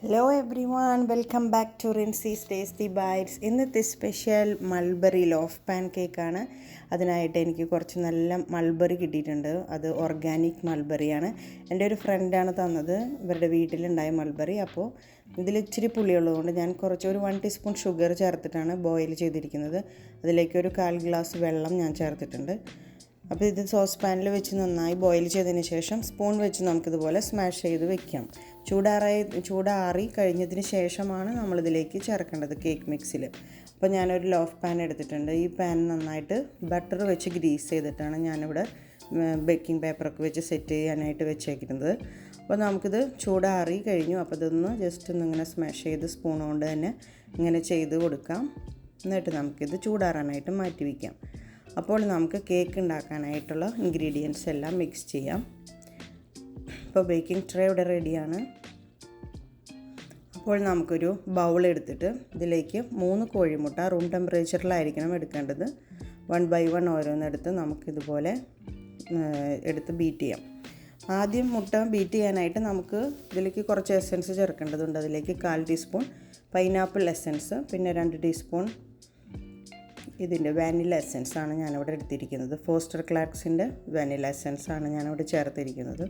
Hello everyone, welcome back to റിൻസീസ് tasty bites. ഇന്നത്തെ special mulberry loaf pan കേക്കാണ്. അതിനായിട്ട് എനിക്ക് കുറച്ച് നല്ല മൾബറി കിട്ടിയിട്ടുണ്ട്. അത് ഓർഗാനിക് മൾബറിയാണ്. എൻ്റെ ഒരു ഫ്രണ്ടാണ് തന്നത്, ഇവരുടെ വീട്ടിലുണ്ടായ മൾബറി. അപ്പോൾ ഇതിൽ ഇച്ചിരി പുളിയുള്ളതുകൊണ്ട് ഞാൻ ഒരു 1 ടീസ്പൂൺ ഷുഗർ ചേർത്തിട്ടാണ് ബോയിൽ ചെയ്തിരിക്കുന്നത്. അതിലേക്ക് ഒരു 1/4 ഗ്ലാസ് വെള്ളം ഞാൻ ചേർത്തിട്ടുണ്ട്. അപ്പോൾ ഇത് സോസ് പാനിൽ വെച്ച് നന്നായി ബോയിൽ ചെയ്തതിന് ശേഷം സ്പൂൺ വെച്ച് നമുക്കിതുപോലെ സ്മാഷ് ചെയ്ത് വെക്കാം. ചൂടാറി കഴിഞ്ഞതിന് ശേഷമാണ് നമ്മളിതിലേക്ക് ചേർക്കേണ്ടത് കേക്ക് മിക്സിൽ. അപ്പോൾ ഞാനൊരു ലോഫ് പാൻ എടുത്തിട്ടുണ്ട്. ഈ പാൻ നന്നായിട്ട് ബട്ടർ വെച്ച് ഗ്രീസ് ചെയ്തിട്ടാണ് ഞാനിവിടെ ബേക്കിംഗ് പേപ്പറൊക്കെ വെച്ച് സെറ്റ് ചെയ്യാനായിട്ട് വെച്ചേക്കുന്നത്. അപ്പോൾ നമുക്കിത് ചൂടാറി കഴിഞ്ഞു. അപ്പോൾ ഇതൊന്ന് ജസ്റ്റ് ഒന്നിങ്ങനെ സ്മാഷ് ചെയ്ത് സ്പൂൺ കൊണ്ട് തന്നെ ഇങ്ങനെ ചെയ്ത് കൊടുക്കാം. എന്നിട്ട് നമുക്കിത് ചൂടാറാനായിട്ട് മാറ്റി വയ്ക്കാം. അപ്പോൾ നമുക്ക് കേക്ക് ഉണ്ടാക്കാനായിട്ടുള്ള ഇൻഗ്രീഡിയൻസ് എല്ലാം മിക്സ് ചെയ്യാം. ഇപ്പോൾ ബേക്കിംഗ് ട്രേ ഇവിടെ റെഡിയാണ്. അപ്പോൾ നമുക്കൊരു ബൗൾ എടുത്തിട്ട് ഇതിലേക്ക് 3 കോഴിമുട്ട റൂം ടെമ്പറേച്ചറിലായിരിക്കണം എടുക്കേണ്ടത്. 1 by 1 ഓരോന്നെടുത്ത് നമുക്കിതുപോലെ എടുത്ത് ബീറ്റ് ചെയ്യാം. ആദ്യം മുട്ട ബീറ്റ് ചെയ്യാനായിട്ട് നമുക്ക് ഇതിലേക്ക് കുറച്ച് എസൻസ് ചേർക്കേണ്ടതുണ്ട്. അതിലേക്ക് 1/4 ടീസ്പൂൺ പൈനാപ്പിൾ എസൻസ്, പിന്നെ 2 ടീസ്പൂൺ ഇതിൻ്റെ വാനില എസൻസാണ് ഞാനിവിടെ എടുത്തിരിക്കുന്നത്. ഫോസ്റ്റർ ക്ലാർക്സിൻ്റെ വാനില എസൻസാണ് ഞാനിവിടെ ചേർത്തിരിക്കുന്നത്.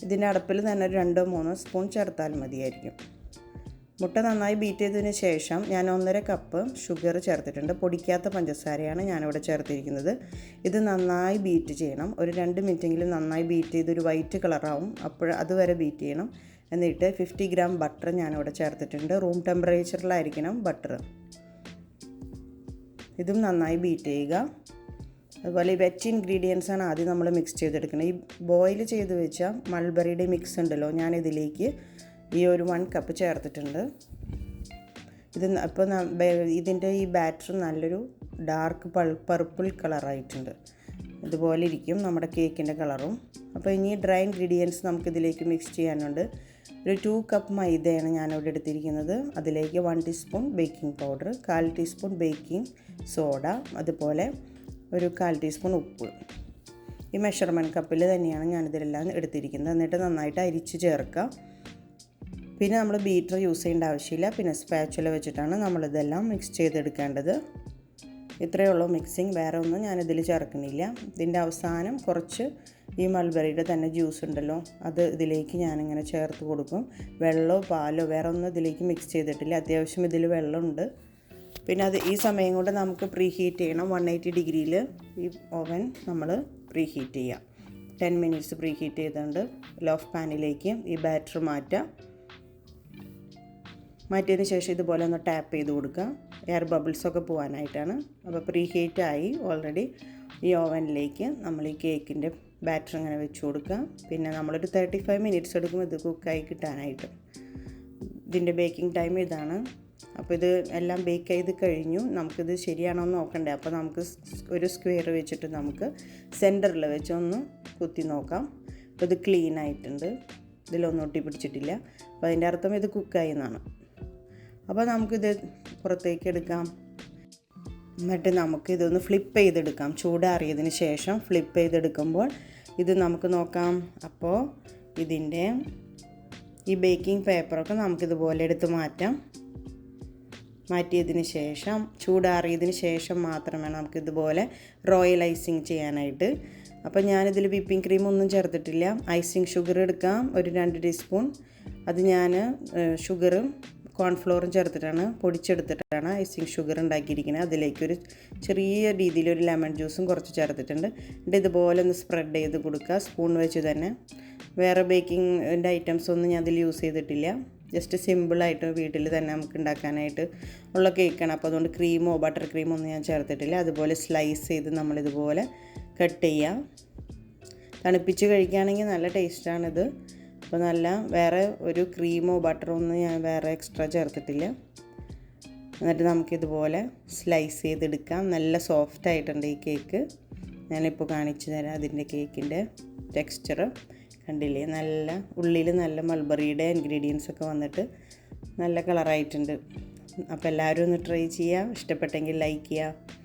ഇതിൻ്റെ അടപ്പിൽ തന്നെ 2-3 സ്പൂൺ ചേർത്താൽ മതിയായിരിക്കും. മുട്ട നന്നായി ബീറ്റ് ചെയ്തതിന് ശേഷം ഞാൻ 1.5 കപ്പ് ഷുഗർ ചേർത്തിട്ടുണ്ട്. പൊടിക്കാത്ത പഞ്ചസാരയാണ് ഞാനിവിടെ ചേർത്തിരിക്കുന്നത്. ഇത് നന്നായി ബീറ്റ് ചെയ്യണം. ഒരു 2 മിനിറ്റെങ്കിലും നന്നായി ബീറ്റ് ചെയ്ത് ഒരു വൈറ്റ് കളറാവും. അതുവരെ ബീറ്റ് ചെയ്യണം. എന്നിട്ട് 50 ഗ്രാം ബട്ടർ ഞാനിവിടെ ചേർത്തിട്ടുണ്ട്. റൂം ടെമ്പറേച്ചറിലായിരിക്കണം ബട്ടർ. ഇതും നന്നായി ബീറ്റ് ചെയ്യുക. അതുപോലെ ഈ വെറ്റ് ഇൻഗ്രീഡിയൻസാണ് ആദ്യം നമ്മൾ മിക്സ് ചെയ്തെടുക്കുന്നത്. ഈ ബോയിൽ ചെയ്ത് വെച്ച മൾബറിയുടെ മിക്സ് ഉണ്ടല്ലോ, ഞാനിതിലേക്ക് ഈ ഒരു 1 കപ്പ് ചേർത്തിട്ടുണ്ട്. അപ്പോൾ ഇതിൻ്റെ ഈ ബാറ്റർ നല്ലൊരു ഡാർക്ക് പർപ്പിൾ കളറായിട്ടുണ്ട്. ഇതുപോലെ ഇരിക്കും നമ്മുടെ കേക്കിൻ്റെ കളറും. അപ്പോൾ ഇനി ഡ്രൈ ഇൻഗ്രീഡിയൻസ് നമുക്കിതിലേക്ക് മിക്സ് ചെയ്യാനുണ്ട്. ഒരു 2 കപ്പ് മൈദയാണ് ഞാനിവിടെ എടുത്തിരിക്കുന്നത്. അതിലേക്ക് 1 teaspoon baking powder, 1/4 teaspoon baking soda, അതുപോലെ ഒരു 1/4 ടീസ്പൂൺ ഉപ്പ്. ഈ മെഷർമെൻറ്റ് കപ്പിൽ തന്നെയാണ് ഞാനിതിലെല്ലാം എടുത്തിരിക്കുന്നത്. എന്നിട്ട് നന്നായിട്ട് അരിച്ച് ചേർക്കുക. പിന്നെ നമ്മൾ ബീറ്റർ യൂസ് ചെയ്യേണ്ട ആവശ്യമില്ല. പിന്നെ സ്പാച്ചുല വെച്ചിട്ടാണ് നമ്മളിതെല്ലാം മിക്സ് ചെയ്തെടുക്കേണ്ടത്. ഇത്രയേ ഉള്ളൂ മിക്സിങ്, വേറെ ഒന്നും ഞാനിതിൽ ചേർക്കുന്നില്ല. ഇതിൻ്റെ അവസാനം കുറച്ച് ഈ മൾബറിയുടെ തന്നെ ജ്യൂസ് ഉണ്ടല്ലോ, അത് ഇതിലേക്ക് ഞാനിങ്ങനെ ചേർത്ത് കൊടുക്കും. വെള്ളമോ പാലോ വേറെ ഒന്നും ഇതിലേക്ക് മിക്സ് ചെയ്തിട്ടില്ല. അത്യാവശ്യം ഇതിൽ വെള്ളമുണ്ട്. പിന്നെ ഈ സമയം കൊണ്ട് നമുക്ക് പ്രീ ഹീറ്റ് ചെയ്യണം. 180 ഡിഗ്രിയിൽ ഈ ഓവൻ നമ്മൾ പ്രീ ഹീറ്റ് ചെയ്യാം. 10 മിനിറ്റ്സ് പ്രീ ഹീറ്റ് ചെയ്തുകൊണ്ട് ലോഫ് പാനിലേക്ക് ഈ ബാറ്റർ മാറ്റിയതിന് ശേഷം ഇതുപോലെ ഒന്ന് ടാപ്പ് ചെയ്ത് കൊടുക്കുക. എയർ ബബിൾസൊക്കെ പോകാനായിട്ടാണ്. അപ്പോൾ പ്രീ ഹീറ്റായി ഓൾറെഡി. ഈ ഓവനിലേക്ക് നമ്മൾ ഈ കേക്കിൻ്റെ ബാറ്റർ ഇങ്ങനെ വെച്ച് കൊടുക്കുക. പിന്നെ നമ്മളൊരു 35 മിനിറ്റ്സ് എടുക്കും ഇത് കുക്കായി കിട്ടാനായിട്ട്. ഇതിൻ്റെ ബേക്കിംഗ് ടൈം ഇതാണ്. അപ്പോൾ ഇത് എല്ലാം ബേക്ക് ചെയ്ത് കഴിഞ്ഞു. നമുക്കിത് ശരിയാണോ എന്ന് നോക്കണ്ടേ. അപ്പോൾ നമുക്ക് ഒരു സ്ക്വയർ വെച്ചിട്ട് നമുക്ക് സെൻറ്ററിൽ വെച്ച് ഒന്ന് കുത്തി നോക്കാം. അപ്പോൾ ഇത് ക്ലീൻ ആയിട്ടുണ്ട്, ഇതിലൊന്നും ഒട്ടി പിടിച്ചിട്ടില്ല. അപ്പോൾ അതിൻ്റെ അർത്ഥം ഇത് കുക്കായി എന്നാണ്. അപ്പോൾ നമുക്കിത് പുറത്തേക്ക് എടുക്കാം. എന്നിട്ട് നമുക്കിതൊന്ന് ഫ്ലിപ്പ് ചെയ്തെടുക്കാം. ചൂടാറിയതിന് ശേഷം ഫ്ലിപ്പ് ചെയ്തെടുക്കുമ്പോൾ ഇത് നമുക്ക് നോക്കാം. അപ്പോൾ ഇതിൻ്റെ ഈ ബേക്കിംഗ് പേപ്പറൊക്കെ നമുക്കിതുപോലെ എടുത്ത് മാറ്റിയതിന് ശേഷം ചൂടാറിയതിന് ശേഷം മാത്രമേ നമുക്കിതുപോലെ റോയൽ ഐസിങ് ചെയ്യാനായിട്ട്. അപ്പോൾ ഞാനിതിൽ വിപ്പിംഗ് ക്രീമൊന്നും ചേർത്തിട്ടില്ല. ഐസിങ് ഷുഗർ എടുക്കാം, ഒരു 2 ടീസ്പൂൺ. അത് ഞാൻ ഷുഗറും കോൺഫ്ലോറും ചേർത്തിട്ടാണ് പൊടിച്ചെടുത്തിട്ടാണ് ഐസിങ് ഷുഗർ ഉണ്ടാക്കിയിരിക്കുന്നത്. അതിലേക്കൊരു ചെറിയ രീതിയിലൊരു ലെമൺ ജ്യൂസും കുറച്ച് ചേർത്തിട്ടുണ്ട്. എന്നിട്ട് ഇതുപോലെ ഒന്ന് സ്പ്രെഡ് ചെയ്ത് കൊടുക്കുക സ്പൂൺ വെച്ച് തന്നെ. വേറെ ബേക്കിങ്ങിൻ്റെ ഐറ്റംസ് ഒന്നും ഞാൻ അതിൽ യൂസ് ചെയ്തിട്ടില്ല. ജസ്റ്റ് സിമ്പിളായിട്ട് വീട്ടിൽ തന്നെ നമുക്ക് ഉണ്ടാക്കാനായിട്ട് ഉള്ള കേക്കാണ്. അപ്പോൾ അതുകൊണ്ട് ക്രീമോ ബട്ടർ ക്രീമോ ഒന്നും ഞാൻ ചേർത്തിട്ടില്ല. അതുപോലെ സ്ലൈസ് ചെയ്ത് നമ്മളിതുപോലെ കട്ട് ചെയ്യുക. തണുപ്പിച്ച് കഴിക്കുകയാണെങ്കിൽ നല്ല ടേസ്റ്റാണിത്. അപ്പോൾ വേറെ ഒരു ക്രീമോ ബട്ടറോ ഒന്നും ഞാൻ വേറെ എക്സ്ട്രാ ചേർത്തിട്ടില്ല. എന്നിട്ട് നമുക്കിതുപോലെ സ്ലൈസ് ചെയ്തെടുക്കാം. നല്ല സോഫ്റ്റ് ആയിട്ടുണ്ട് ഈ കേക്ക്. ഞാനിപ്പോൾ കാണിച്ചു തരാം അതിൻ്റെ കേക്കിൻ്റെ ടെക്സ്ചർ. കണ്ടില്ലേ, നല്ല ഉള്ളിൽ നല്ല മൾബറിയുടെ ഇൻഗ്രീഡിയൻസൊക്കെ വന്നിട്ട് നല്ല കളറായിട്ടുണ്ട്. അപ്പോൾ എല്ലാവരും ഒന്ന് ട്രൈ ചെയ്യുക. ഇഷ്ടപ്പെട്ടെങ്കിൽ ലൈക്ക് ചെയ്യുക.